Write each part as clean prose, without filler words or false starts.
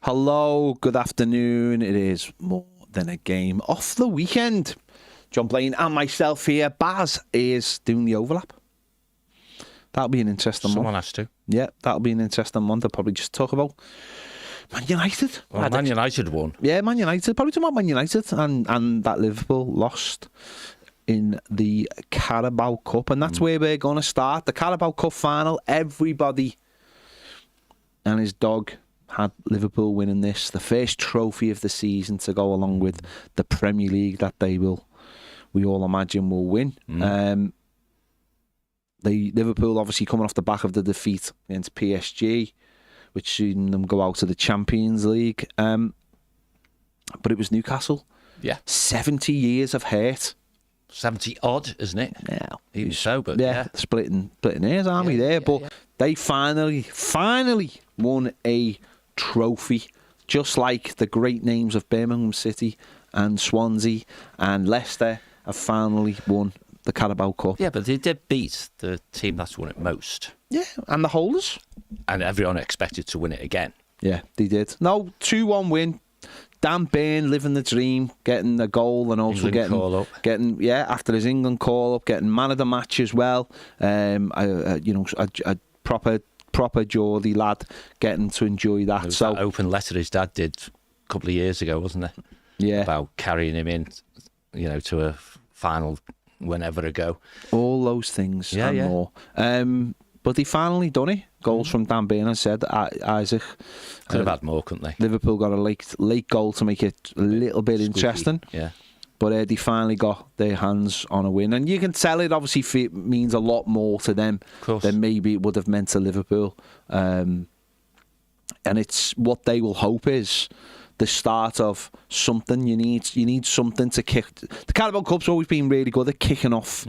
Hello, good afternoon. It is more than a game off the weekend. John Blaine and myself here. Baz is doing the overlap. That'll be an interesting Someone one. has to. Yeah, that'll be an interesting one to probably just talk about. Man United. Well, Man United won. Yeah, Man United. Probably talk about Man United and that Liverpool lost in the Carabao Cup. And that's where we're going to start. The Carabao Cup final. Everybody and his dog had Liverpool winning this, the first trophy of the season to go along with the Premier League that we all imagine will win. Liverpool obviously coming off the back of the defeat against PSG, which seen them go out to the Champions League. But it was Newcastle. Yeah. 70 years of hate. 70 odd, isn't it? Yeah. He was so, but yeah. Splitting hairs, aren't we there? But they finally won a trophy, just like the great names of Birmingham City and Swansea and Leicester have finally won the Carabao Cup. Yeah, but they did beat the team that's won it most. Yeah, and the holders. And everyone expected to win it again. Yeah, they did. No, 2-1 win. Dan Burn living the dream, getting a goal and also getting after his England call up, getting man of the match as well. A proper Geordie lad getting to enjoy that. So that open letter his dad did a couple of years ago, wasn't it? Yeah, about carrying him in, to a final whenever ago. All those things and more. But they finally done it. Goals from Dan Burn, as said. Isaac could have had more, couldn't they? Liverpool got a late goal to make it a little bit interesting. Yeah. But they finally got their hands on a win. And you can tell it obviously means a lot more to them than maybe it would have meant to Liverpool. And it's what they will hope is the start of something. You need something to kick. The Carabao Cup's always been really good at kicking off.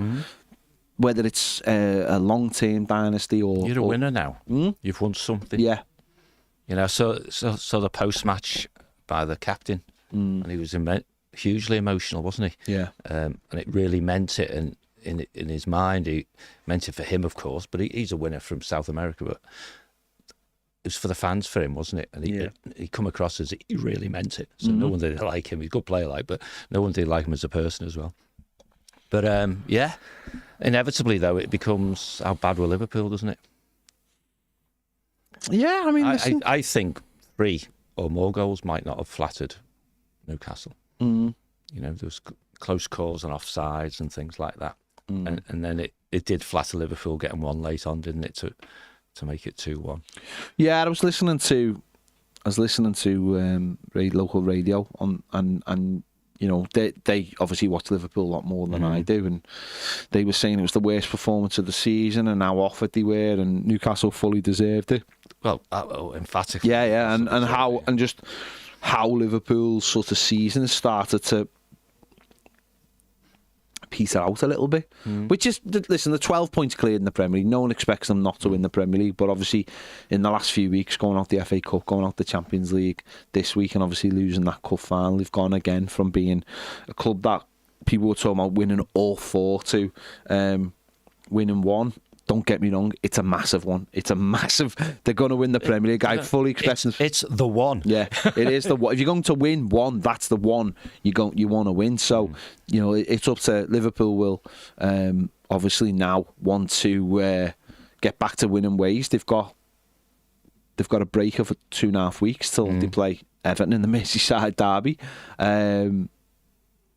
Whether it's a long-term dynasty or... You're a winner now. You've won something. Yeah. So the post-match by the captain, and he was hugely emotional, wasn't he? Yeah. And it really meant it, and in his mind, he meant it for him, of course, but he's a winner from South America, but it was for the fans for him, wasn't it? And he come across as he really meant it. So no one did like him. He's a good player, but no one did like him as a person as well. But, inevitably, though, it becomes how bad were Liverpool, doesn't it? Yeah, I mean... I think 3 or more goals might not have flattered Newcastle. There was close calls on offsides and things like that. And then it did flatter Liverpool getting one late on, didn't it, to make it 2-1. Yeah, I was listening to local radio and they obviously watch Liverpool a lot more than I do, and they were saying it was the worst performance of the season and how offered they were, and Newcastle fully deserved it. Well, emphatically. Yeah, and just how Liverpool's sort of season started to peter out a little bit, which is, listen, the 12 points cleared in the Premier League. No one expects them not to win the Premier League, but obviously in the last few weeks, going out the FA Cup, going out the Champions League this week, and obviously losing that cup final, they've gone again from being a club that people were talking about winning all 4 to winning 1. Don't get me wrong, it's a massive one. They're going to win the Premier League. I fully expect them. It's the one. Yeah, it is the one. If you're going to win one, that's the one you want to win. So, it's up to Liverpool. Will obviously now want to get back to winning ways. They've got a break of 2.5 weeks till they play Everton in the Merseyside derby.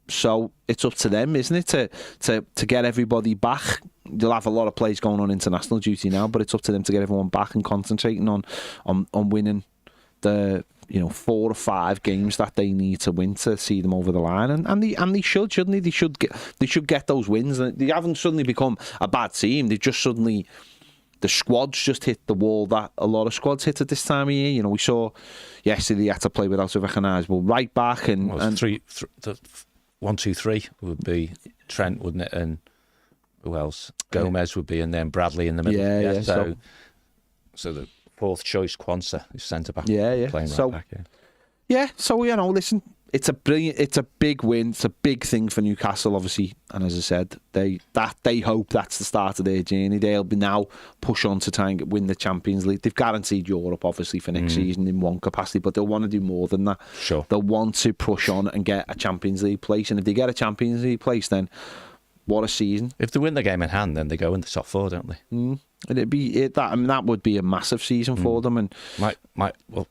So it's up to them, isn't it, to get everybody back. They'll have a lot of players going on international duty now, but it's up to them to get everyone back and concentrating on winning the 4 or 5 games that they need to win to see them over the line, and they should, shouldn't they? They should get those wins. They haven't suddenly become a bad team. They've just suddenly, the squad's just hit the wall that a lot of squads hit at this time of year. We saw yesterday they had to play without a recognisable right back, and 1, 2, 3 would be Trent, wouldn't it? And who else? Gomez would be, and then Bradley in the middle. Yeah. So the 4th choice Quansah is centre back. Yeah. Playing right back. Yeah. So listen, it's a big win. It's a big thing for Newcastle, obviously. And as I said, they hope that's the start of their journey. They'll be now push on to try and win the Champions League. They've guaranteed Europe, obviously, for next season in one capacity, but they'll want to do more than that. Sure. They'll want to push on and get a Champions League place. And if they get a Champions League place, then what a season. If they win the game in hand, then they go in the top 4, don't they? And that would be a massive season for them. And well,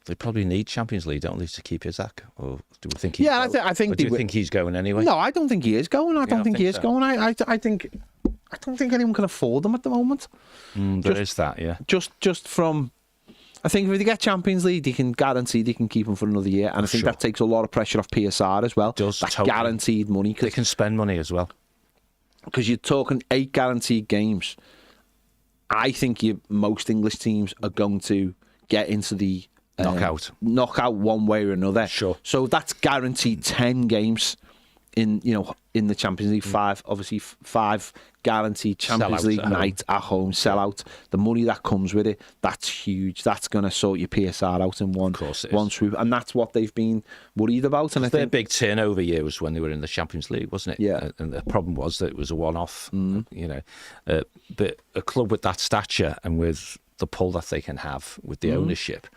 they probably need Champions League, don't they, to keep Isaac? Or do we think? I think. Do you think he's going anyway? No, I don't think he is going. I don't think he is going. I don't think anyone can afford them at the moment. There is that, yeah. Just from, I think if they get Champions League, they can guarantee they can keep them for another year, and I think that takes a lot of pressure off PSR as well. Does that totally. Guaranteed money. They can spend money as well. Because you're talking 8 guaranteed games. I think most English teams are going to get into the knockout one way or another. Sure. So that's guaranteed 10 games in the Champions League. 5 guaranteed Champions League night at home, sell out. The money that comes with it, that's huge. That's going to sort your PSR out in one swoop, and that's what they've been worried about. And I think their big turnover year was when they were in the Champions League, wasn't it? Yeah. And the problem was that it was a one-off. But a club with that stature and with the pull that they can have with the ownership,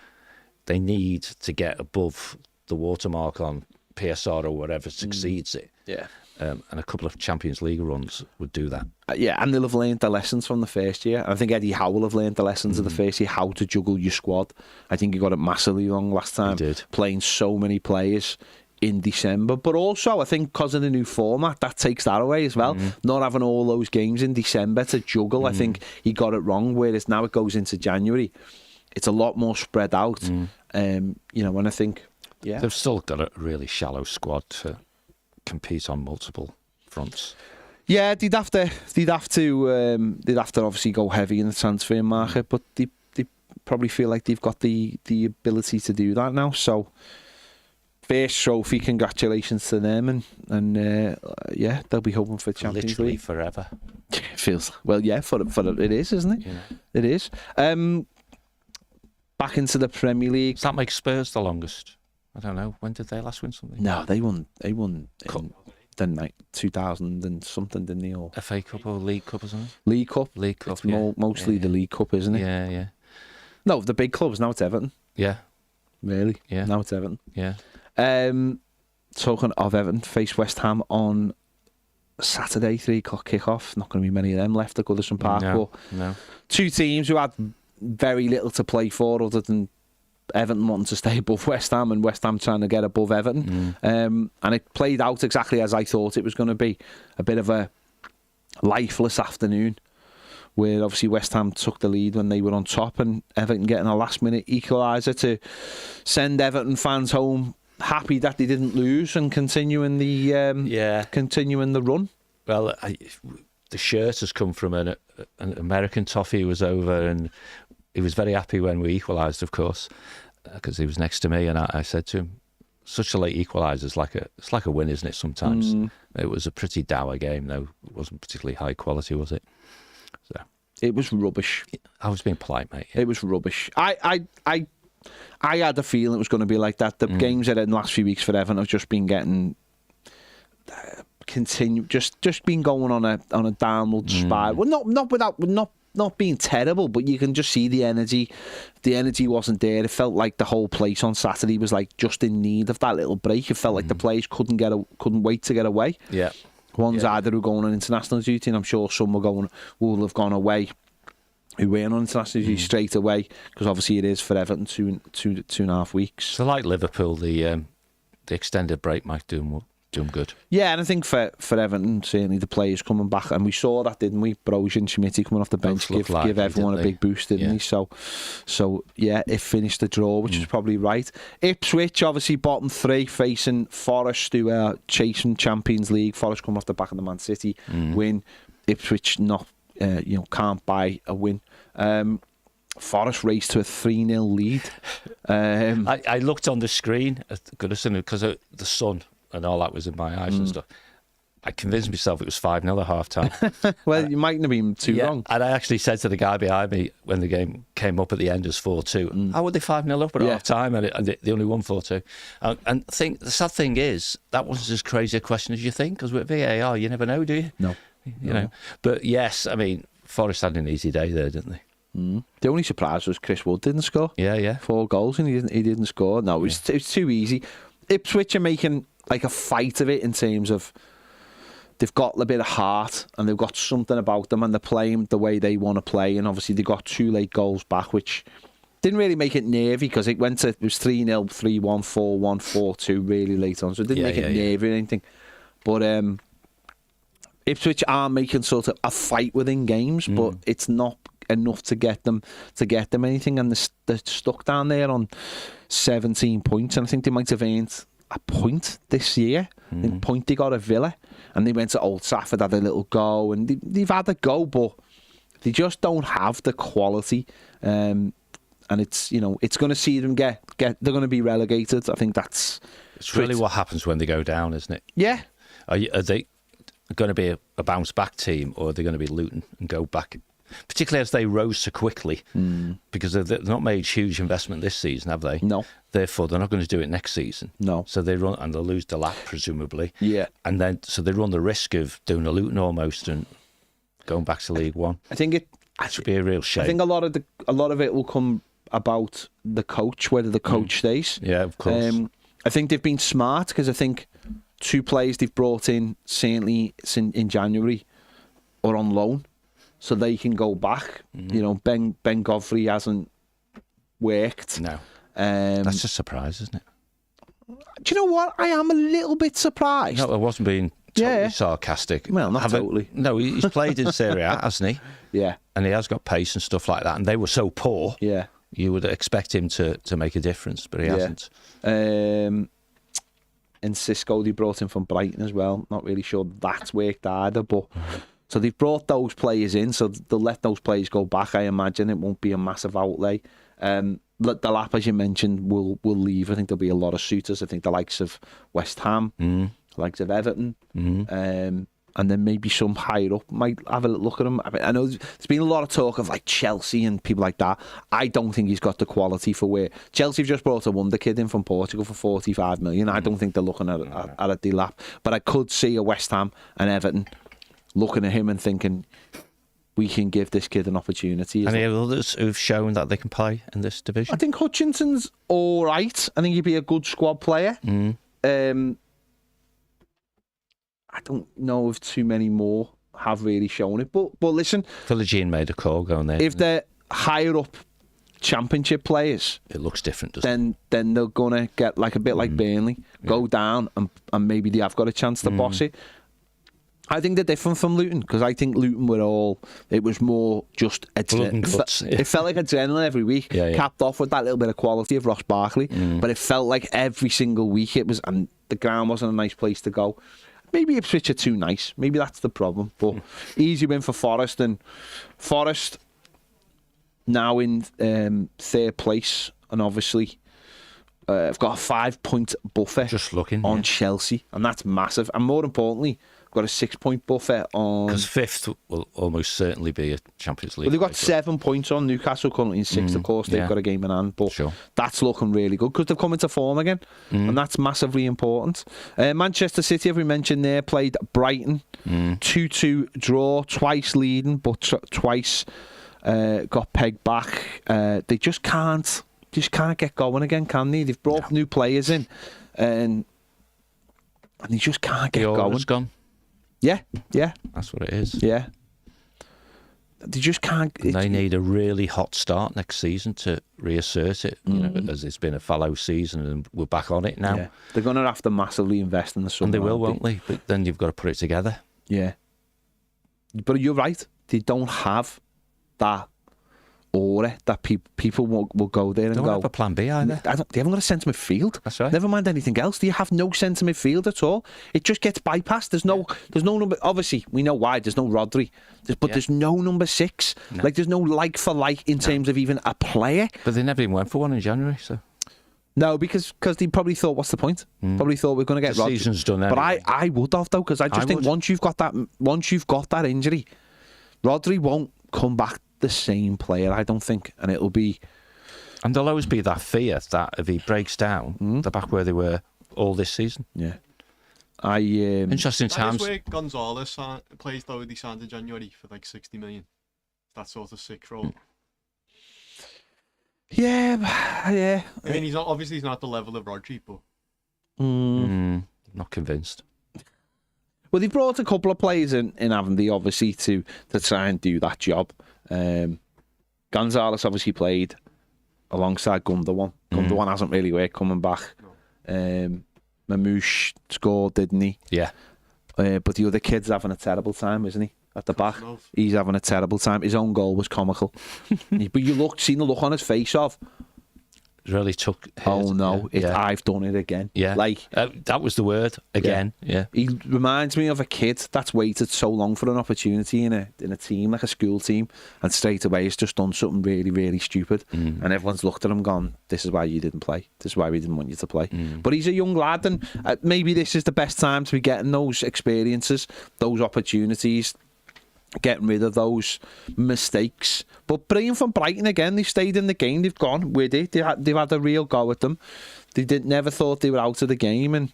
they need to get above the watermark on PSR or whatever succeeds it. Yeah. And a couple of Champions League runs would do that. And they'll have learned the lessons from the first year. I think Eddie Howe will have learned the lessons of the first year, how to juggle your squad. I think he got it massively wrong last time, he did. Playing so many players in December. But also, I think because of the new format, that takes that away as well. Not having all those games in December to juggle, I think he got it wrong, whereas now it goes into January. It's a lot more spread out. And I think... Yeah. They've still got a really shallow squad to compete on multiple fronts. Yeah, they'd have to obviously go heavy in the transfer market, but they probably feel like they've got the ability to do that now. So, first trophy, congratulations to them, and they'll be hoping for Champions Literally League forever. Feels for it is, isn't it? Yeah. It is. Back into the Premier League. Does that make Spurs the longest? I don't know. When did they last win something? No, they won then like 2000 and something, didn't they? Or FA Cup or League Cup or something? League Cup. It's mostly the League Cup, isn't it? Yeah. No, the big clubs, now it's Everton. Yeah. Really? Yeah. Now it's Everton. Yeah. Talking of Everton, face West Ham on Saturday, 3 o'clock kickoff. Not going to be many of them left at Goodison Park. No. Two teams who had very little to play for other than Everton wanting to stay above West Ham and West Ham trying to get above Everton. And it played out exactly as I thought it was going to be. A bit of a lifeless afternoon where obviously West Ham took the lead when they were on top, and Everton getting a last-minute equaliser to send Everton fans home happy that they didn't lose and continuing the run. Well, the shirt has come from an American toffee who was over, and he was very happy when we equalised, of course, because he was next to me, and I said to him, such a late equaliser is like a win, isn't it, sometimes? It was a pretty dour game, though. It wasn't particularly high quality, was it? So it was rubbish. I was being polite, mate. It was rubbish. I had a feeling it was going to be like that. The games that in the last few weeks for Everton have just been getting just been going on a downward spiral. Well, not being terrible, but you can just see the energy. The energy wasn't there. It felt like the whole place on Saturday was like just in need of that little break. It felt like the players couldn't wait to get away. Yeah. One's either who going on international duty, and I'm sure some will have gone away who weren't on international duty straight away, because obviously it is for Everton 2.5 weeks. So like Liverpool, the extended break might do them good. Yeah, and I think for Everton, certainly the players coming back, and we saw that, didn't we? Broja and Schmidt coming off the bench give everyone a big boost, didn't he? So yeah, it finished the draw, which is probably right. Ipswich, obviously bottom 3, facing Forest, who are chasing Champions League. Forest come off the back of the Man City win. Ipswich can't buy a win. Forest raced to a 3-0 lead. I looked on the screen at Goodison because the sun and all that was in my eyes and stuff. I convinced myself it was 5-0 at half time. Well, you mightn't have been too wrong. And I actually said to the guy behind me when the game came up at the end as 4-2, how were they 5-0 up at half time? And they only won 4-2. And the sad thing is, that wasn't as crazy a question as you think, because with VAR, you never know, do you? No. You know. But yes, I mean, Forest had an easy day there, didn't they? The only surprise was Chris Wood didn't score. Yeah. 4 goals and he didn't score. No, it was too easy. Ipswich are making like a fight of it in terms of they've got a bit of heart and they've got something about them and they're playing the way they want to play. And obviously they got 2 late goals back, which didn't really make it nervy because it was 3-0, 3-1, 4-1, 4-2 really late on. So it didn't make it nervy or anything. But Ipswich are making sort of a fight within games, but it's not enough to get them anything, and they're stuck down there on 17 points, and I think they might have earned a point this year. I think point they got at Villa, and they went to Old Trafford, had a little go, and they've had a go, but they just don't have the quality, and it's it's going to see them get they're going to be relegated. I think it's really what happens when they go down, isn't it? Yeah. Are they going to be a bounce back team, or are they going to be Luton and go back? Particularly as they rose so quickly, because they've not made huge investment this season, have they? No. Therefore, they're not going to do it next season. No. So they run, and they'll lose the lap, presumably. Yeah. And then, so they run the risk of doing a Luton almost and going back to League One. I think it should be a real shame. I think a lot of it will come about the coach, whether the coach stays. Yeah, of course. I think they've been smart because I think 2 players they've brought in certainly in January are on loan. So they can go back. Ben Godfrey hasn't worked. No. That's a surprise, isn't it? Do you know what? I am a little bit surprised. No, I wasn't being totally sarcastic. Well, not totally. No, he's played in Serie A, hasn't he? Yeah. And he has got pace and stuff like that. And they were so poor. Yeah. You would expect him to make a difference, but he hasn't. And Cisco, they brought him from Brighton as well. Not really sure that's worked either, but... So they've brought those players in, so they'll let those players go back, I imagine. It won't be a massive outlay. The lap, as you mentioned, will leave. I think there'll be a lot of suitors. I think the likes of West Ham, the likes of Everton, and then maybe some higher up might have a look at him. I know there's been a lot of talk of like Chelsea and people like that. I don't think he's got the quality for where... Chelsea have just brought a wonder kid in from Portugal for 45 million. I don't think they're looking at a D-Lap. But I could see a West Ham and Everton looking at him and thinking, we can give this kid an opportunity. Any others who've shown that they can play in this division? I think Hutchinson's all right. I think he'd be a good squad player. I don't know if too many more have really shown it. But listen... Philogene made a call going there. If they're higher up championship players... It looks different, doesn't it? Then they're going to get like a bit like Burnley, go down and maybe they have got a chance to boss it. I think they're different from Luton because I think Luton it was more just it felt like adrenaline every week, capped off with that little bit of quality of Ross Barkley, but it felt like every single week it was, and the ground wasn't a nice place to go. Maybe Ipswich are too nice, maybe that's the problem, but easy win for Forest, and Forest now in 3rd place, and obviously I've got a 5-point buffer just looking on Chelsea, and that's massive, and more importantly got a 6-point buffer on... Because 5th will almost certainly be a Champions League. Well, they've got 7 points on Newcastle currently in 6th, of course. They've got a game in hand, but that's looking really good because they've come into form again, and that's massively important. Manchester City, as we mentioned there, played Brighton. 2-2 draw, twice leading, but twice got pegged back. They just can't get going again, can they? They've brought new players in, and they just can't get going. Gone. Yeah. That's what it is. Yeah. They just can't... They need a really hot start next season to reassert it, as it's been a fallow season and we're back on it now. Yeah. They're going to have to massively invest in the summer. And they will, won't they? But then you've got to put it together. Yeah. But you're right. They don't have that aura that people will go there and don't go... have a plan B either. They haven't got a centre midfield. That's right. Never mind anything else. Do you have no centre midfield at all? It just gets bypassed. There's no number... Obviously, we know why. There's no Rodri. But there's no number 6. Like, there's no like for like in terms of even a player. But they never even went for one in January, so... No, because they probably thought, what's the point? Probably thought we're going to get The season's done But anyway. I would have, though, because I just think once you've got that injury, Rodri won't come back the same player, I don't think, and it'll be. And there'll always be that fear that if he breaks down, they're back where they were all this season. Yeah. Interesting times. That is where Gonzalez plays, though. He signed in January for like 60 million. That sort of sick role. Yeah. I mean, he's not the level of Rodri, but Not convinced. Well, they brought a couple of players in haven't they, obviously, to try and do that job. Gonzalez obviously played alongside Gundogan. Gundogan hasn't really worked coming back. No. Mamouche scored, didn't he? Yeah. But the other kid's having a terrible time, isn't he? At the back. He's having a terrible time. His own goal was comical. But seen the look on his face of, really took. Oh no! I've done it again. Yeah, like that was the word again. Yeah. He reminds me of a kid that's waited so long for an opportunity in a team, like a school team, and straight away has just done something really, really stupid, and everyone's looked at him, gone, "This is why you didn't play. This is why we didn't want you to play." But he's a young lad, and maybe this is the best time to be getting those experiences, those opportunities. Getting rid of those mistakes. But bringing from Brighton again, they've stayed in the game, they've gone with it, they've had a real go at them. They never thought they were out of the game, and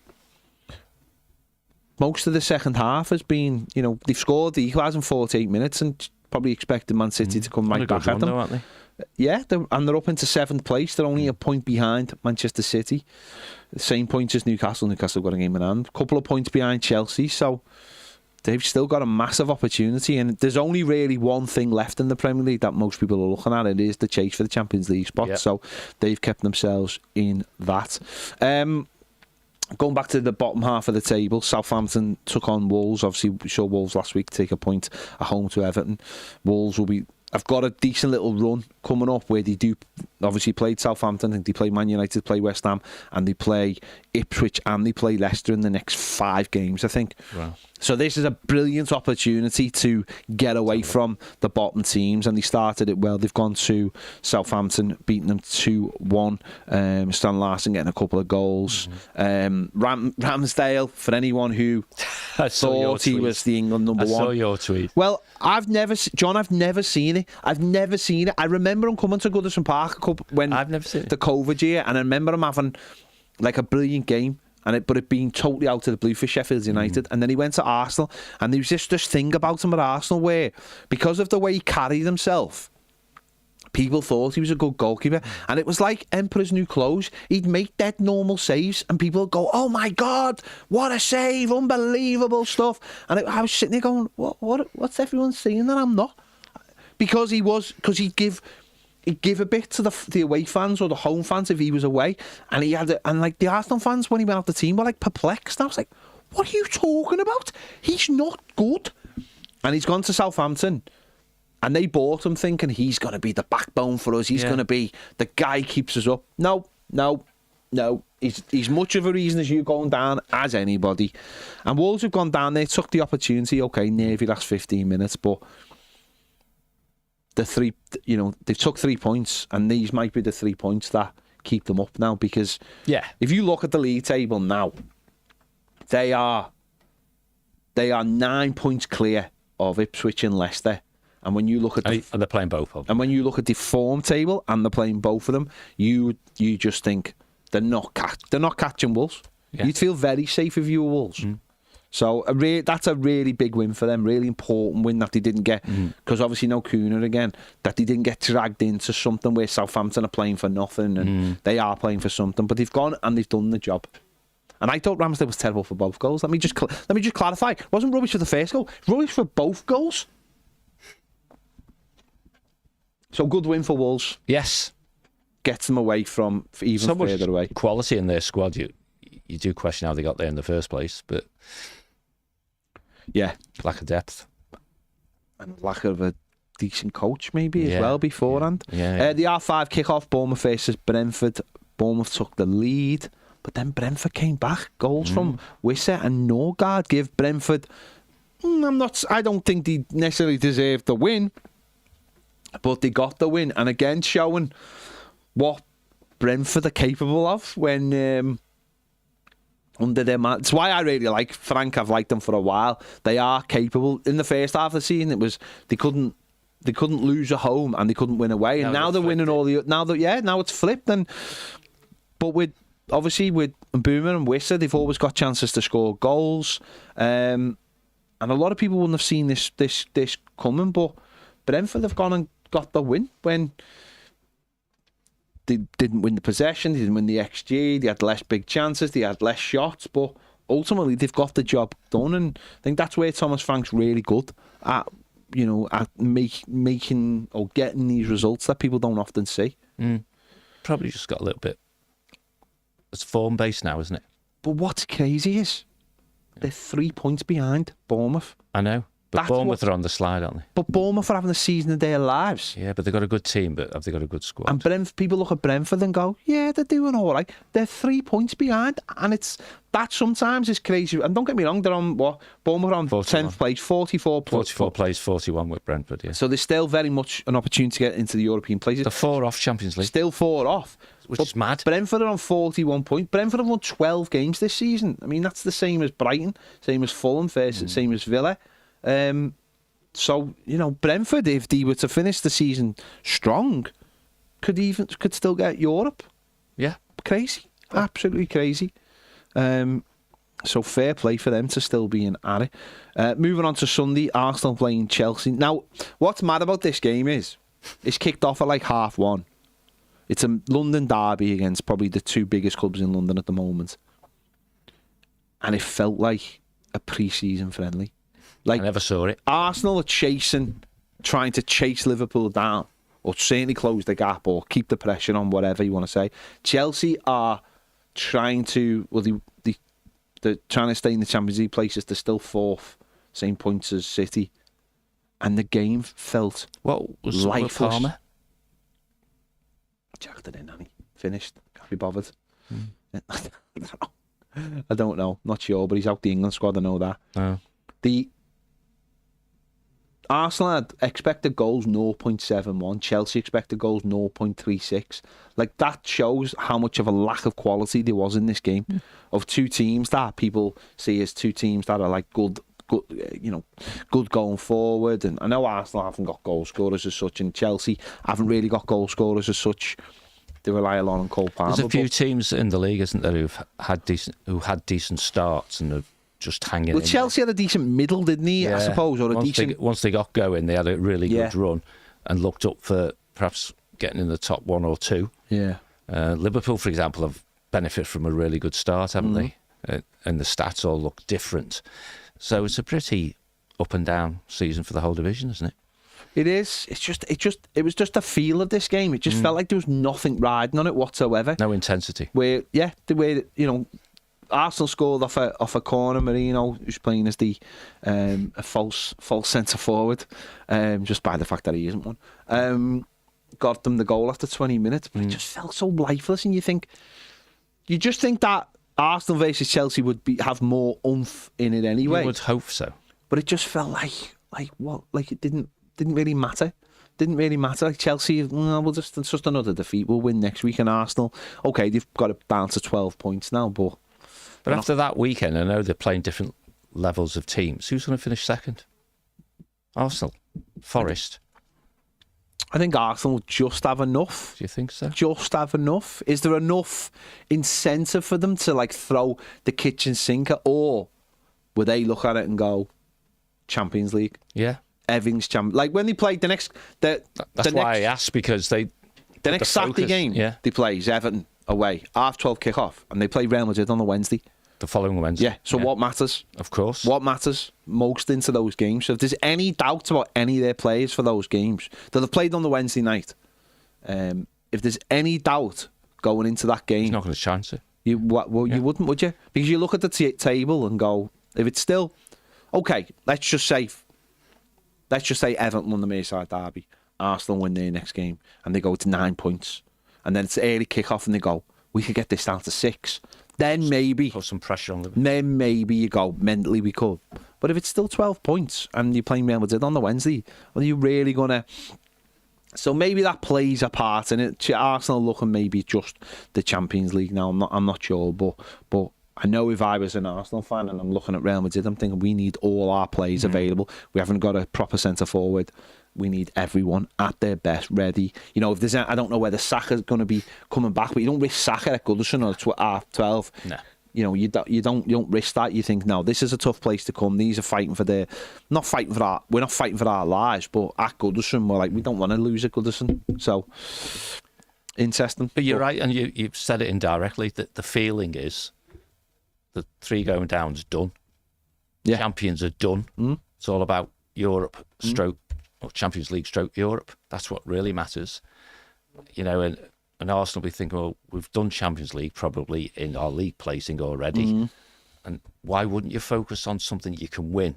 most of the second half has been, they've scored the equaliser in 48 minutes and probably expected Man City to come right back at them. Aren't they? Yeah, they're up into 7th place. They're only a point behind Manchester City. The same points as Newcastle. Newcastle got a game in hand. A couple of points behind Chelsea, so they've still got a massive opportunity, and there's only really one thing left in the Premier League that most people are looking at. It is the chase for the Champions League spot. Yep. So they've kept themselves in that. Going back to the bottom half of the table, Southampton took on Wolves. Obviously, we saw Wolves last week take a point at home to Everton. Wolves have got a decent little run coming up where they do obviously played Southampton. I think they play Man United, play West Ham, and they play Ipswich, and they play Leicester in the next 5 games, I think. Wow. So this is a brilliant opportunity to get away from the bottom teams, and they started it well. They've gone to Southampton, beating them 2-1. Stan Larson getting a couple of goals. Ramsdale, for anyone who thought he was the England number 1. I saw your tweet. Well, I've never seen it. I've never seen it. I remember him coming to Goodison Park when I've never seen it. The COVID year, and I remember him having like a brilliant game. But it being totally out of the blue for Sheffield United. And then he went to Arsenal, and there was just this thing about him at Arsenal where, because of the way he carried himself, people thought he was a good goalkeeper. And it was like Emperor's New Clothes. He'd make dead normal saves, and people would go, "Oh my God, what a save, unbelievable stuff." And I was sitting there going, what's everyone saying that I'm not? Because he'd give a bit to the away fans or the home fans if he was away, and like the Arsenal fans when he went off the team were like perplexed. And I was like, "What are you talking about? He's not good." And he's gone to Southampton, and they bought him thinking he's going to be the backbone for us. He's going to be the guy who keeps us up. No. He's much of a reason as you going down as anybody. And Wolves have gone down there, took the opportunity. Okay, nervy last 15 minutes, but they've took 3 points, and these might be the 3 points that keep them up now, because if you look at the league table now, they are 9 points clear of Ipswich and Leicester. And when you look at and they're playing both of them. And when you look at the form table and they're playing both of them, you just think they're not catching Wolves. Yeah. You'd feel very safe if you were Wolves. So that's a really big win for them, really important win that they didn't get, because obviously no Kuna again, that they didn't get dragged into something where Southampton are playing for nothing, and they are playing for something, but they've gone and they've done the job. And I thought Ramsdale was terrible for both goals. Let me just clarify. It wasn't rubbish for the first goal, rubbish for both goals. So good win for Wolves. Yes. Gets them away from even so further away. Quality in their squad. You do question how they got there in the first place, but yeah, lack of depth and lack of a decent coach maybe as well beforehand. Yeah. The R5 kick-off, Bournemouth versus Brentford. Bournemouth took the lead, but then Brentford came back. Goals from Wissa and Norgard give Brentford. I don't think they necessarily deserved the win, but they got the win, and again showing what Brentford are capable of when under their man. It's why I really like Frank. I've liked them for a while. They are capable. In the first half of the season, it was they couldn't lose at home and they couldn't win away. And now they're winning all the. Now it's flipped. But with Boomer and Wissa, they've always got chances to score goals. And a lot of people wouldn't have seen this coming. But Brentford have gone and got the win when they didn't win the possession, they didn't win the XG, they had less big chances, they had less shots, but ultimately they've got the job done, and I think that's where Thomas Frank's really good at, at making or getting these results that people don't often see. Probably just got a little bit. It's form based now, isn't it? But what's crazy is they're 3 points behind Bournemouth. I know. But Bournemouth are on the slide, aren't they? But Bournemouth are having the season of their lives. Yeah, but they've got a good team, but have they got a good squad? And people look at Brentford and go, yeah, they're doing all right. They're 3 points behind, and that sometimes is crazy. And don't get me wrong, they're on what? Bournemouth are on 10th place, 44 points. 44 plays, 41 with Brentford, yeah. So there's still very much an opportunity to get into the European places. They're 4 off Champions League. Still 4 off. Which is mad. Brentford are on 41 points. Brentford have won 12 games this season. I mean, that's the same as Brighton, same as Fulham, same as Villa. So, Brentford, if they were to finish the season strong, could still get Europe. Yeah. Crazy. Absolutely crazy. So fair play for them to still be in at it. Moving on to Sunday, Arsenal playing Chelsea. Now, what's mad about this game is it's kicked off at like 1:30. It's a London derby against probably the 2 biggest clubs in London at the moment. And it felt like a pre-season friendly. Like, I never saw it. Arsenal are trying to chase Liverpool down, or certainly close the gap, or keep the pressure on, whatever you want to say. Chelsea are trying to, they're trying to stay in the Champions League places. They're still 4th, same points as City. And the game felt lifeless. Palmer? Jacked it in, Annie. Finished. Can't be bothered. I don't know. Not sure, but he's out the England squad. I know that. Oh. The Arsenal had expected goals 0.71. Chelsea expected goals 0.36. Like, that shows how much of a lack of quality there was in this game. Of 2 teams that people see as 2 teams that are like good going forward. And I know Arsenal haven't got goal scorers as such, and Chelsea haven't really got goal scorers as such. They rely a lot on Cole Palmer. There's a few teams in the league, isn't there, who had decent starts and have just hanging. Well, Chelsea had a decent middle, didn't he? Yeah. I suppose, or once they got going, they had a really good run and looked up for perhaps getting in the top 1 or 2. Yeah. Liverpool, for example, have benefited from a really good start, haven't they? And the stats all look different. So it's a pretty up and down season for the whole division, isn't it? It is. It was just a feel of this game. It just felt like there was nothing riding on it whatsoever. No intensity. The way Arsenal scored off a corner. Merino, who's playing as a false centre forward, just by the fact that he isn't one, got them the goal after 20 minutes. But it just felt so lifeless, and you just think that Arsenal versus Chelsea would have more oomph in it anyway. You would hope so. But it just felt like it didn't really matter. Didn't really matter. Like Chelsea, it's just another defeat. We'll win next week. And Arsenal, okay, they've got it down to 12 points now, but after that weekend, I know they're playing different levels of teams. Who's going to finish second? Arsenal, Forest. I think Arsenal will just have enough. Do you think so? Just have enough. Is there enough incentive for them to throw the kitchen sinker, or would they look at it and go, Champions League? Yeah. Everything's champion. Like when they played that's why I asked, because the next Saturday game they play is Everton away, 12:30 kickoff, and they play Real Madrid on the Wednesday. The following Wednesday. Yeah. So what matters? Of course. What matters most into those games? So if there's any doubt about any of their players for those games that have played on the Wednesday night, if there's any doubt going into that game, he's not going to chance it. You wouldn't, would you? Because you look at the table and go, if it's still okay, let's just say Everton won the Merseyside derby, Arsenal win their next game, and they go to 9 points, and then it's early kick-off, and they go, we could get this down to 6. Then maybe put some pressure on them. Then maybe you go, mentally we could. But if it's still 12 points and you're playing Real Madrid on the Wednesday, are you really gonna So maybe that plays a part in it. Arsenal looking maybe just the Champions League now. I'm not sure, but I know if I was an Arsenal fan and I'm looking at Real Madrid, I'm thinking we need all our players available. We haven't got a proper centre forward. We need everyone at their best, ready. You know, if there's, I don't know whether Saka's going to be coming back, but you don't risk Saka at Goodison or half 12. No. You know, you don't risk that. You think, no, this is a tough place to come. These are fighting for their, we're not fighting for our lives, but at Goodison, we're like, we don't want to lose at Goodison. So, interesting. But you're right, and you've said it indirectly, that the feeling is the 3 going down's done. Yeah. Champions are done. It's all about Europe stroke, or Champions League stroke Europe. That's what really matters. You know, and Arsenal will be thinking, well, we've done Champions League probably in our league placing already. And why wouldn't you focus on something you can win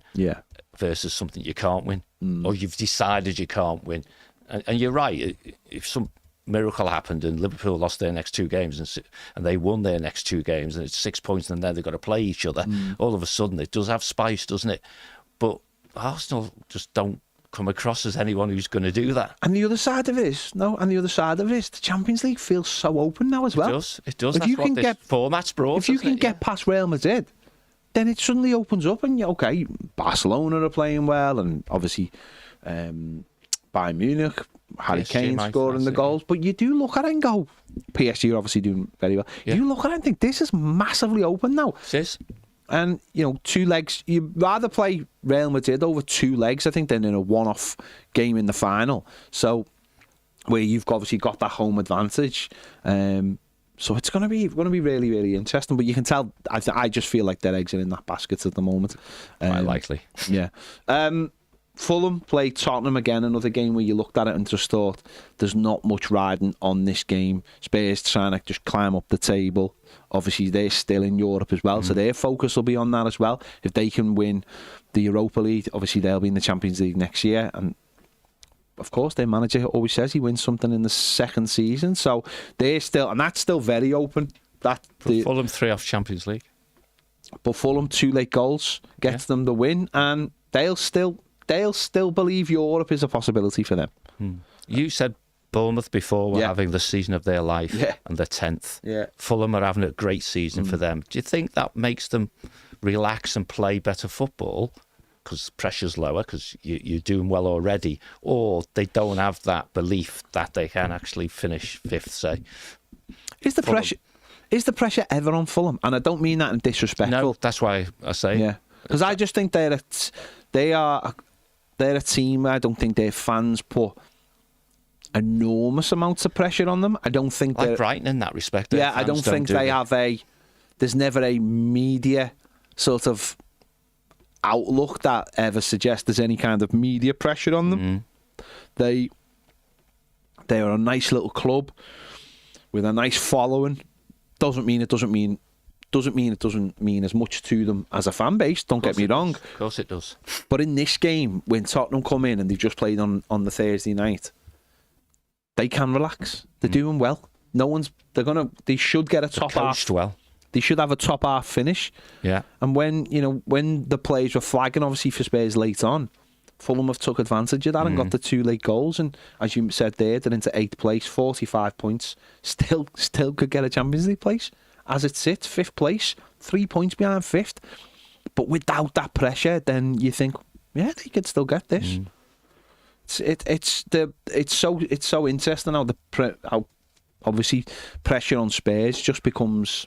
versus something you can't win? Or you've decided you can't win. And you're right, if some miracle happened and Liverpool lost their next 2 games and they won their next 2 games and it's 6 points and then they've got to play each other, all of a sudden it does have spice, doesn't it? But Arsenal just don't come across as anyone who's going to do that. And the other side of it is, the Champions League feels so open now as well. It does. If That's you what can this format's brought. If you can get past Real Madrid, then it suddenly opens up and, okay, Barcelona are playing well and obviously Bayern Munich, Harry Kane scoring the goals. But you do look at it and go, PSG are obviously doing very well. Yeah. You look at it and think, this is massively open now. It is. And, you know, 2 legs, you'd rather play Real Madrid over 2 legs, I think, than in a one-off game in the final. So, where you've obviously got that home advantage. So it's going to be really, really interesting. But you can tell, I just feel like their eggs are in that basket at the moment. Quite likely. Yeah. Fulham played Tottenham again, another game where you looked at it and just thought there's not much riding on this game. Spurs trying to just climb up the table. Obviously, they're still in Europe as well, so their focus will be on that as well. If they can win the Europa League, obviously they'll be in the Champions League next year. And of course, their manager always says he wins something in the second season. So they're still, and that's still very open. Fulham 3 off Champions League. But Fulham 2 late goals gets them the win, and they'll still believe Europe is a possibility for them. You said Bournemouth before were having the season of their life and they're 10th. Yeah. Fulham are having a great season for them. Do you think that makes them relax and play better football because pressure's lower because you're doing well already, or they don't have that belief that they can actually finish 5th, say? Is the pressure ever on Fulham? And I don't mean that in disrespectful. No, that's why I say. Yeah. Because I just think they're a team. I don't think their fans put enormous amounts of pressure on them. I don't think like Brighton in that respect. Yeah, I don't think they have there's never a media sort of outlook that ever suggests there's any kind of media pressure on them. They are a nice little club with a nice following. Doesn't mean it doesn't mean as much to them as a fan base. Don't get me wrong. Of course it does. But in this game, when Tottenham come in and they've just played on the Thursday night, they can relax. They're doing well. They should get a top half. Well. They should have a top half finish. Yeah. And when the players were flagging, obviously for Spurs late on, Fulham have took advantage of that and got the 2 late goals. And as you said there, they're into 8th place, 45 points. Still could get a Champions League place. As it sits, 5th place, 3 points behind 5th. But without that pressure, then you think, yeah, they could still get this. It's so interesting how obviously pressure on Spurs just becomes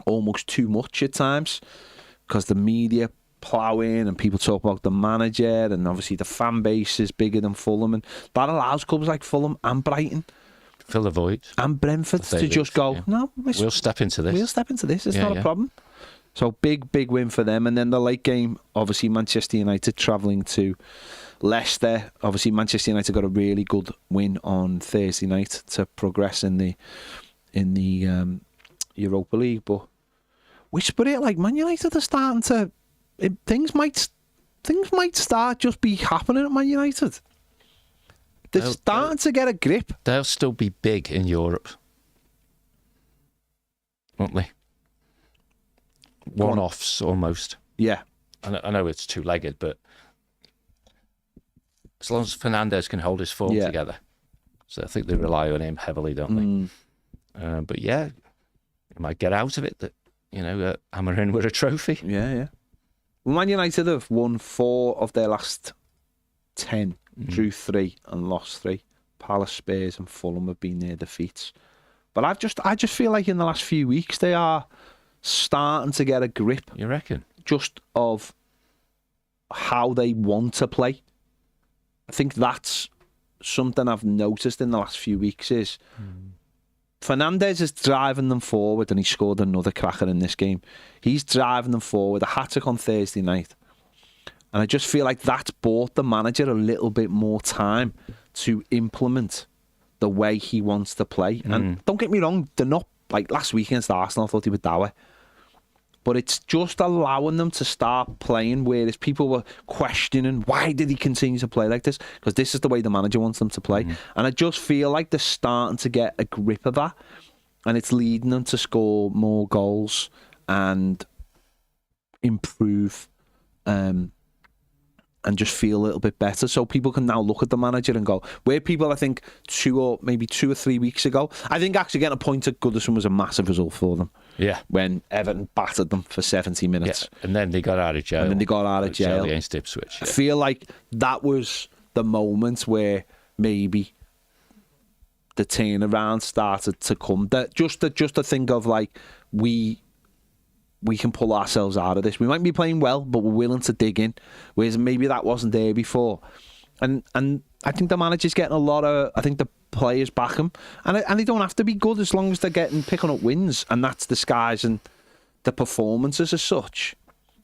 almost too much at times because the media plough in and people talk about the manager, and obviously the fan base is bigger than Fulham, and that allows clubs like Fulham and Brighton fill the void and Brentford to just go, no, we'll step into this. It's not a problem. So big win for them. And then the late game, obviously Manchester United travelling to Leicester. Obviously Manchester United got a really good win on Thursday night to progress in the Europa League. But whisper it like Man United are starting to, things might start just be happening at Man United. They're starting to get a grip. They'll still be big in Europe, won't they? One-offs almost. Yeah. I know it's 2-legged, but as long as Fernandes can hold his form together. So I think they rely on him heavily, don't they? But yeah, you might get out of it that, hammer in with a trophy. Yeah. Well, Man United have won 4 of their last 10, drew 3 and lost 3. Palace, Spurs and Fulham have been their defeats. But I just feel like in the last few weeks they are starting to get a grip. You reckon? Just of how they want to play. I think that's something I've noticed in the last few weeks is Fernandes is driving them forward, and he scored another cracker in this game. He's driving them forward, a hat-trick on Thursday night. And I just feel like that's bought the manager a little bit more time to implement the way he wants to play. And don't get me wrong, they're not, like last week against Arsenal, I thought they were dour. But it's just allowing them to start playing, whereas people were questioning, why did he continue to play like this? Because this is the way the manager wants them to play. And I just feel like they're starting to get a grip of that, and it's leading them to score more goals and improve and just feel a little bit better. So people can now look at the manager and go, where people, I think, 2 or 3 weeks ago, I think actually getting a point at Goodison was a massive result for them. Yeah. When Everton battered them for 70 minutes. Yeah. And then they got out of jail. Against Ipswich. I feel like that was the moment where maybe the turnaround started to come. That just to think of, like, we can pull ourselves out of this. We might be playing well, but we're willing to dig in. Whereas maybe that wasn't there before. And I think the manager's getting a lot of... I think the players back him. And they don't have to be good as long as they're picking up wins. And that's disguising the performances as such.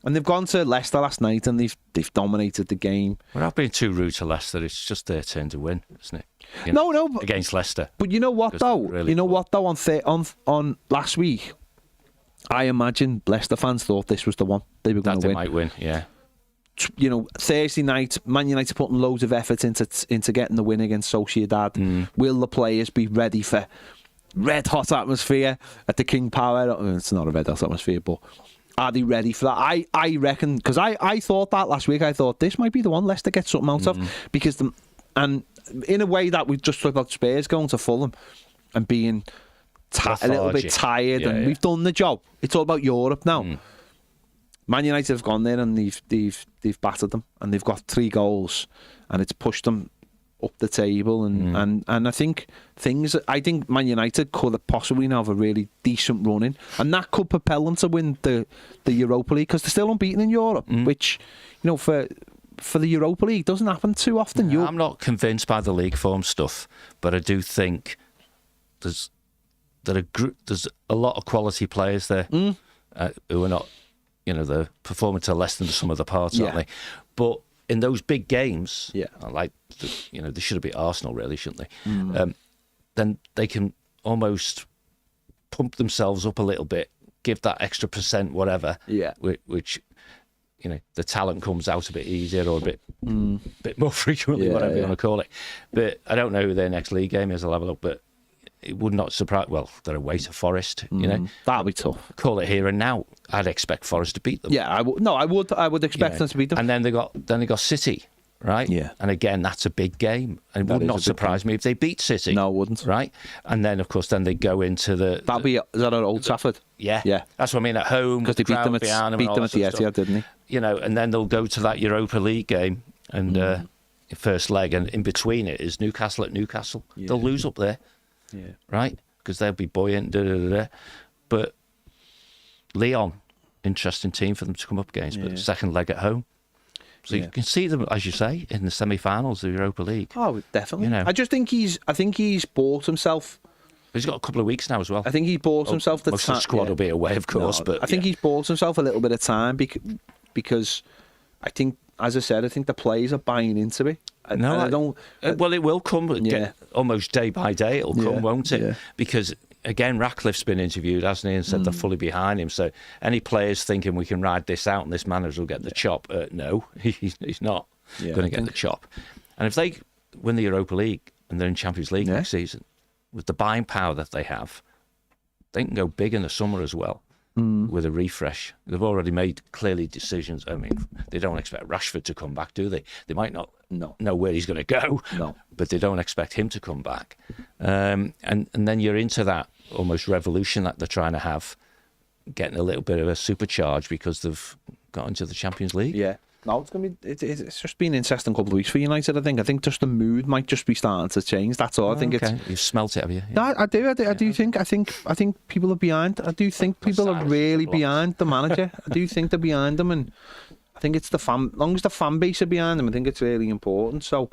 And they've gone to Leicester last night and they've dominated the game. We're not being too rude to Leicester. It's just their turn to win, isn't it? No. Against Leicester. But you know what, though? Really On last week... I imagine Leicester fans thought this was the one they were going to win. They might win, yeah. Thursday night, Man United putting loads of effort into getting the win against Sociedad. Will the players be ready for red hot atmosphere at the King Power? It's not a red hot atmosphere, but are they ready for that? I reckon, because I thought that last week. I thought this might be the one Leicester gets something out of, because and in a way that we just talked about Spurs going to Fulham and being a little bit tired, and we've done the job. It's all about Europe now. Man United have gone there and they've battered them, and they've got 3 goals, and it's pushed them up the table. And I think Man United could possibly now have a really decent run in, and that could propel them to win the Europa League, because they're still unbeaten in Europe, which for the Europa League doesn't happen too often. I'm not convinced by the league form stuff, but I do think there's a lot of quality players there who are not, they're performing to less than the sum of the parts, aren't they? But in those big games, like, they should have beat Arsenal, really, shouldn't they? Then they can almost pump themselves up a little bit, give that extra %, whatever, which the talent comes out a bit easier or a bit more frequently, whatever you want to call it. But I don't know who their next league game is. I'll have a look, but it would not surprise. Well, they're away to Forest. That'll be tough. Call it here and now. I'd expect Forest to beat them. Yeah, I would expect them to beat them. And then they got City, right? Yeah. And again, that's a big game, and it would not surprise me if they beat City. No, it wouldn't. Right? And then, of course, they go into the. Is that at Old Trafford? Yeah. That's what I mean. At home, because they beat them at the Etihad, didn't they? And then they'll go to that Europa League game and first leg, and in between it is Newcastle at Newcastle. Yeah. They'll lose up there. Yeah. Right? Because they'll be buoyant. But Lyon, interesting team for them to come up against, but second leg at home. So you can see them, as you say, in the semi-finals of the Europa League. Oh, definitely. I just think he's bought himself. He's got a couple of weeks now as well. I think he's bought himself the time. Most of the squad will be away, of course. But I think he's bought himself a little bit of time because I think, as I said, I think the players are buying into it. I don't. Well, it will come. Almost day by day, it'll come, won't it? Yeah. Because again, Ratcliffe's been interviewed, hasn't he, and said they're fully behind him. So any players thinking we can ride this out and this manager will get the chop, no, he's not going to get the chop. And if they win the Europa League and they're in Champions League next season, with the buying power that they have, they can go big in the summer as well. with a refresh. They've already made clearly decisions. I mean, they don't expect Rashford to come back, do they? They might not know where he's going to go, but they don't expect him to come back. And then you're into that almost revolution that they're trying to have, getting a little bit of a supercharge because they've got into the Champions League. Yeah. No, it's gonna be. It's just been an interesting couple of weeks for United. I think just the mood might just be starting to change. That's all. I think You've smelt it, have you? Yeah. No, I do. I do think. I think people are behind. I do think people are really behind the manager. I do think they're behind them, and I think it's as long as the fan base are behind them, I think it's really important. So,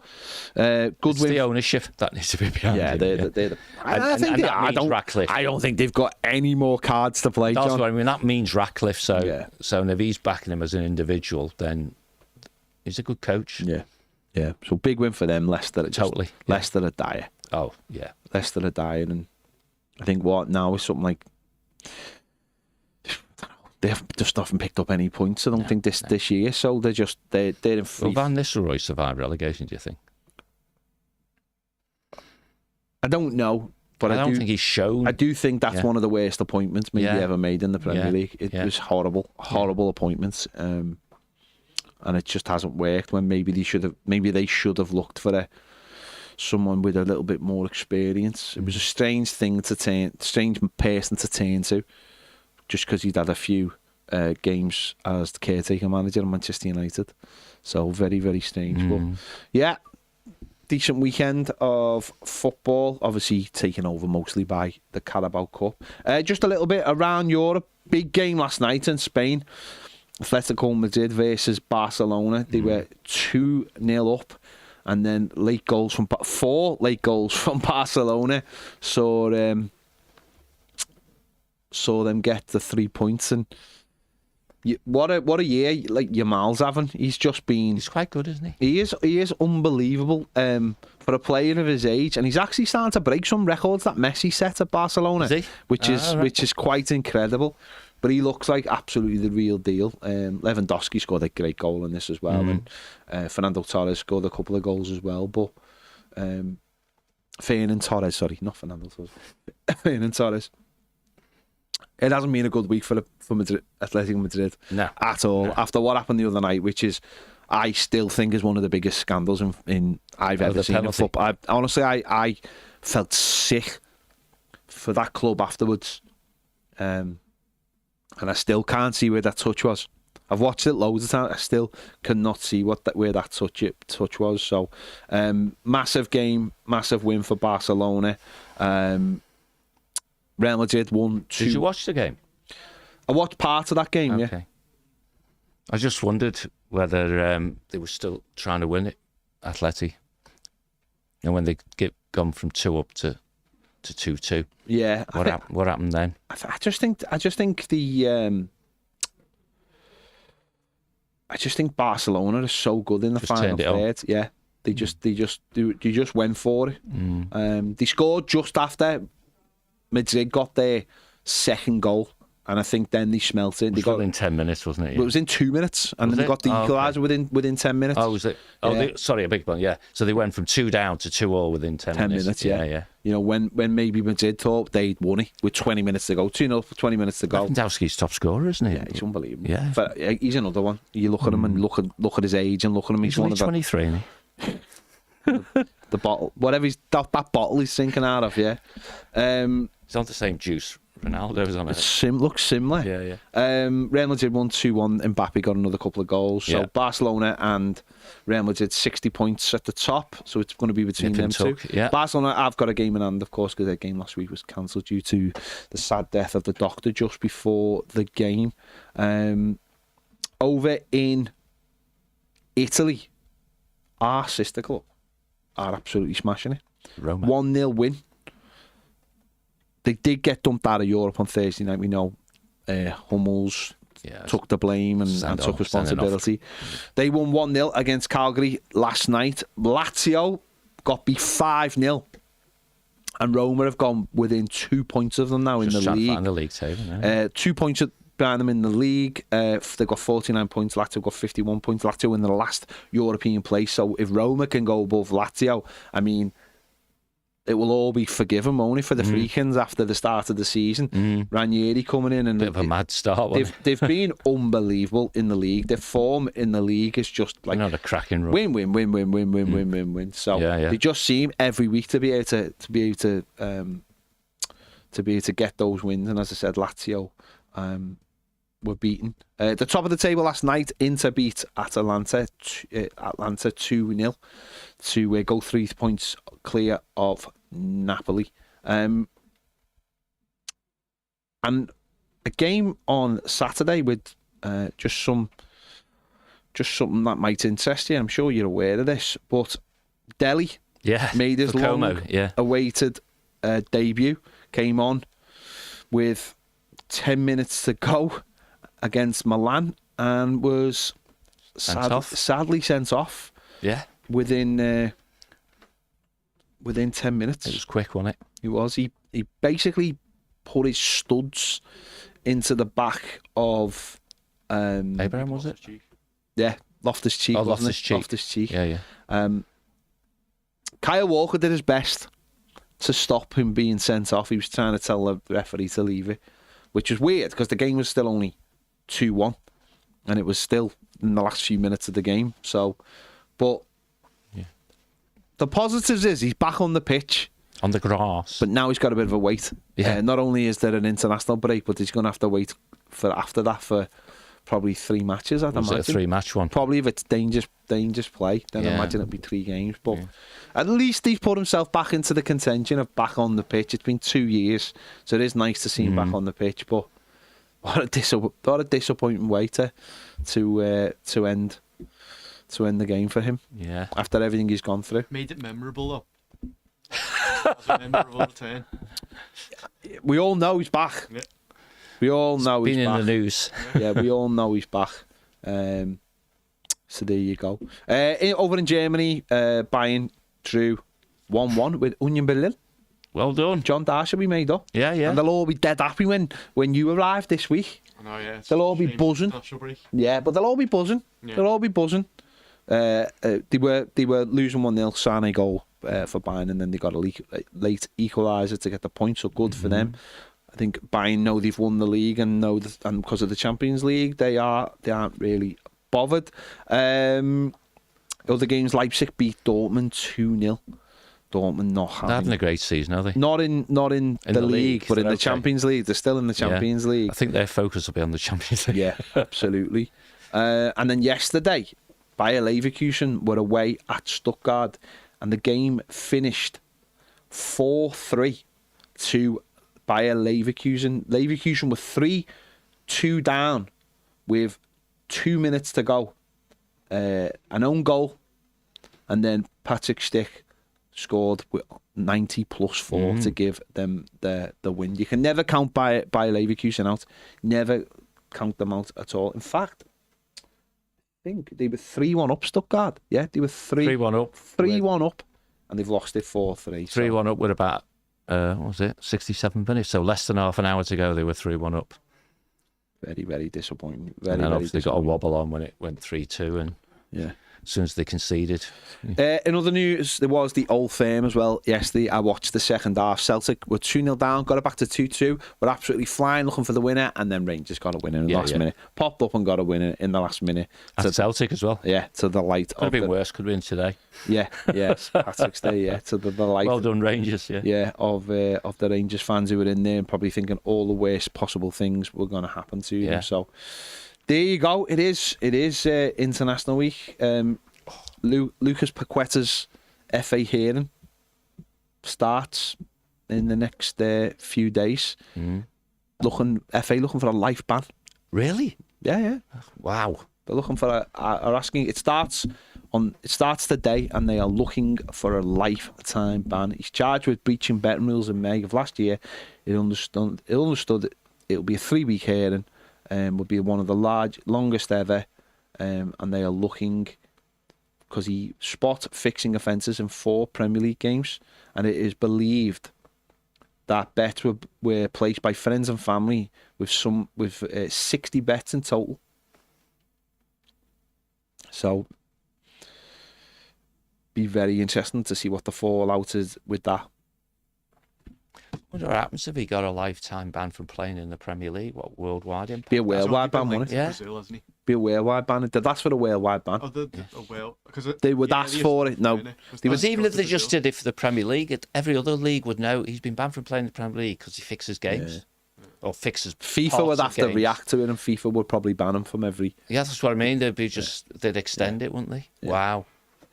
good it's win. The ownership that needs to be behind. Yeah, they're I don't think they've got any more cards to play. That's John. what I mean. That means Ratcliffe. So if he's backing him as an individual, then he's a good coach. Yeah. So big win for them. Leicester are dire. Oh yeah, Leicester are dire, and I think what now is something like they haven't picked up any points. I don't think this year. So they're in free. Will Van Nistelrooy survive relegation? Do you think? I don't know, but I don't think he's shown. I do think that's one of the worst appointments maybe ever made in the Premier League. It was horrible appointments. And it just hasn't worked when maybe they should have looked for someone with a little bit more experience. It was a strange person to turn to, just because he'd had a few games as the caretaker manager at Manchester United. So very, very strange. But yeah, decent weekend of football, obviously taken over mostly by the Carabao Cup. Just a little bit around Europe. Big game last night in Spain. Atletico Madrid versus Barcelona. They were 2-0 up, and then four late goals from Barcelona saw them get the 3 points. And what a year like Yamal's having. He's quite good, isn't he? He is unbelievable for a player of his age, and he's actually starting to break some records that Messi set at Barcelona, is he? which is quite incredible. But he looks like absolutely the real deal. Lewandowski scored a great goal in this as well, and Fernando Torres scored a couple of goals as well. But Fernando Torres, sorry, not Fernando Torres, Fernando Torres. It hasn't been a good week for Madrid, Atletico Madrid at all. No. After what happened the other night, which is, I still think is one of the biggest scandals I've ever seen in football. Honestly, I felt sick for that club afterwards. And I still can't see where that touch was. I've watched it loads of times. I still cannot see where that touch was. So, massive game, massive win for Barcelona. Real Madrid won 2. Did you watch the game? I watched part of that game, okay. I just wondered whether they were still trying to win it, Atleti. And when they gone from 2 up to 2-2. Yeah. What happened then? I just think Barcelona is so good in the final third. Yeah. They just went for it. They scored just after Madrid got their second goal, and I think then they smelt it. It was in 10 minutes, wasn't it? Yeah. It was in 2 minutes, and then they got the equaliser within 10 minutes. Oh, was it? Oh, sorry, a big one. Yeah, so they went from 2 down to 2-all within 10 minutes. 10 minutes, yeah. You know, when maybe Madrid thought they'd won it with 20 minutes to go, 2-0 for 20 minutes to go. Lewandowski's top scorer, isn't he? Yeah, he's unbelievable. Yeah, but he's another one. You look at him and look at his age and look at him. He's only 23, isn't he? The bottle, whatever that bottle he's sinking out of, yeah. He's on the same juice Ronaldo's on it. Looks similar. Yeah. Real Madrid won 2-1. Mbappe got another couple of goals. So Barcelona and Real Madrid 60 points at the top. So it's going to be between them two. Yeah. Barcelona have got a game in hand, of course, because their game last week was cancelled due to the sad death of the doctor just before the game. Over in Italy, our sister club are absolutely smashing it. Roma. 1-0 win. They did get dumped out of Europe on Thursday night. We know Hummels took the blame and took responsibility. They won 1-0 against Calgary last night. Lazio got beat 5-0. And Roma have gone within 2 points of them now in the league. In the league table, 2 points behind them in the league. They've got 49 points. Lazio got 51 points. Lazio in the last European place. So if Roma can go above Lazio, I mean, it will all be forgiven, only for the Freakins after the start of the season. Ranieri coming in and Bit of a mad start, wasn't it? they've been unbelievable in the league. Their form in the league is just like Not a cracking run. win. So they just seem every week to be able to get those wins. And as I said, Lazio were beaten. At the top of the table last night, Inter beat Atalanta 2-0 to go 3 points clear of Napoli. And a game on Saturday with just something that might interest you. I'm sure you're aware of this, but Delhi made his long-awaited debut. Came on with 10 minutes to go against Milan and was sadly sent off. Yeah, within 10 minutes. It was quick, wasn't it? He was. He basically put his studs into the back of Abraham, was it? Yeah, Loftus-Cheek. Oh, wasn't Loftus-Cheek. it? Loftus-Cheek. Yeah. Kyle Walker did his best to stop him being sent off. He was trying to tell the referee to leave it, which was weird because the game was still only 2-1 and it was still in the last few minutes of the game. So, but the positives is he's back on the pitch. On the grass. But now he's got a bit of a wait. Yeah. Not only is there an international break, but he's going to have to wait for after that for probably 3 matches, I'd imagine. Was it a 3-match one? Probably if it's dangerous play, then I imagine it'll be 3 games. But at least he's put himself back into the contention of back on the pitch. It's been 2 years, so it is nice to see him back on the pitch. But what a disappointing way to end the game for him. Yeah. After everything he's gone through. Made it memorable though. It was a memorable return. We all know he's back. Yeah. We all know he's been back. in the news. Yeah, we all know he's back. So there you go. Over in Germany, Bayern drew 1-1 with Union Berlin. Well done. John Darshall be made up. Yeah. And they'll all be dead happy when you arrive this week. I know, yeah. They'll all be buzzing. Yeah, but they'll all be buzzing. Yeah. They'll all be buzzing. They were losing 1-0, Sane goal for Bayern, and then they got a late equaliser to get the point. So good for them. I think Bayern know they've won the league and and because of the Champions League, they aren't really bothered. Other games, Leipzig beat Dortmund 2-0. Dortmund not having a great season, are they? Not in the league, but in the Champions League. They're still in the Champions League. I think their focus will be on the Champions League. Yeah, absolutely. And then yesterday, Bayer Leverkusen were away at Stuttgart, and the game finished 4-3 to Bayer Leverkusen. Leverkusen were 3-2 down with 2 minutes to go. An own goal, and then Patrick Schick scored with 90+4 to give them the win. You can never count Bayer Leverkusen out. Never count them out at all. In fact, I think they were 3-1 up Stuttgart. Yeah, they were 3-1 up. 3-1 up, and they've lost it 4-3. 3-1 up with about, what was it, 67 minutes? So less than half an hour to go, they were 3-1 up. Very, very disappointing. And then obviously got a wobble on when it went 3-2, and yeah. As soon as they conceded. In other news, there was the Old Firm as well. Yesterday, I watched the second half. Celtic were 2-0 down, got it back to 2-2. Were absolutely flying, looking for the winner, and then Rangers got a winner in the last minute. Popped up and got a winner in the last minute. At Celtic as well. Yeah, to the light. Could have been worse, could have been today. Yeah, yes. Patrick's Day, yeah. To the light. Well done, Rangers, yeah. Yeah, of the Rangers fans who were in there and probably thinking all the worst possible things were going to happen to them. So there you go. It is International Week. Lucas Paqueta's FA hearing starts in the next few days. FA looking for a life ban. Really? Yeah. Wow. They're looking for are asking. It starts today, and they are looking for a lifetime ban. He's charged with breaching betting rules in May of last year. He understood it'll be a 3-week hearing, would be one of the longest ever, and they are looking, because he spot fixing offences in 4 Premier League games, and it is believed that bets were placed by friends and family with 60 bets in total. So, be very interesting to see what the fallout is with that. Wonder what happens if he got a lifetime ban from playing in the Premier League. What worldwide impact? Be a worldwide ban, wouldn't it? Yeah. Brazil, hasn't he? Be a worldwide ban. They'd ask for a worldwide ban. Oh, because They would ask for it. No, Because even if they just did it for the Premier League, every other league would know he's been banned from playing the Premier League because he fixes games. Or fixes FIFA would have to react to it, and FIFA would probably ban him from every. Yeah, that's what I mean. They'd extend it, wouldn't they? Yeah. Wow.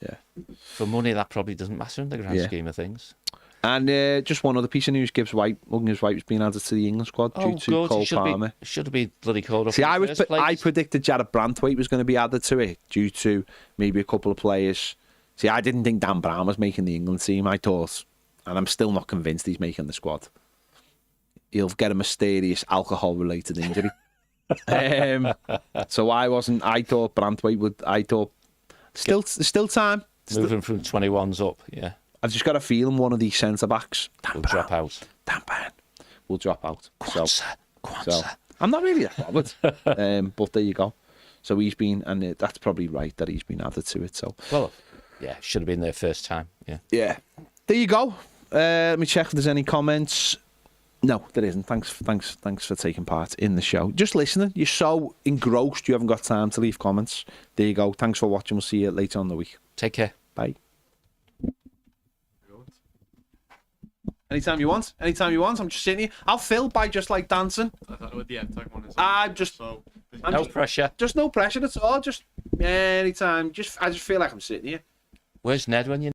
Yeah. For money, that probably doesn't matter in the grand scheme of things. And just one other piece of news: Gibbs White has been added to the England squad due to Cole Palmer. Should have been bloody called up. See, I predicted Jared Brantwaite was going to be added to it due to maybe a couple of players. See, I didn't think Dan Brown was making the England team. I thought, and I'm still not convinced he's making the squad. He'll get a mysterious alcohol-related injury. So I wasn't. I thought Brantwaite would. I thought still time. Moving from 21s up, yeah. I've just got a feeling one of these centre-backs will drop out. Dan Brown will drop out. Kwanzaa. So I'm not really that bothered. But there you go. So he's been, and that's probably right that he's been added to it. So well, yeah, should have been there first time. Yeah. Yeah. There you go. Let me check if there's any comments. No, there isn't. Thanks for taking part in the show. Just listening. You're so engrossed you haven't got time to leave comments. There you go. Thanks for watching. We'll see you later on in the week. Take care. Bye. Anytime you want. Anytime you want. I'm just sitting here. I'll fill by just like dancing. I don't know what the M-Tag one is. No pressure. Just no pressure at all. Just anytime. I just feel like I'm sitting here. Where's Ned when you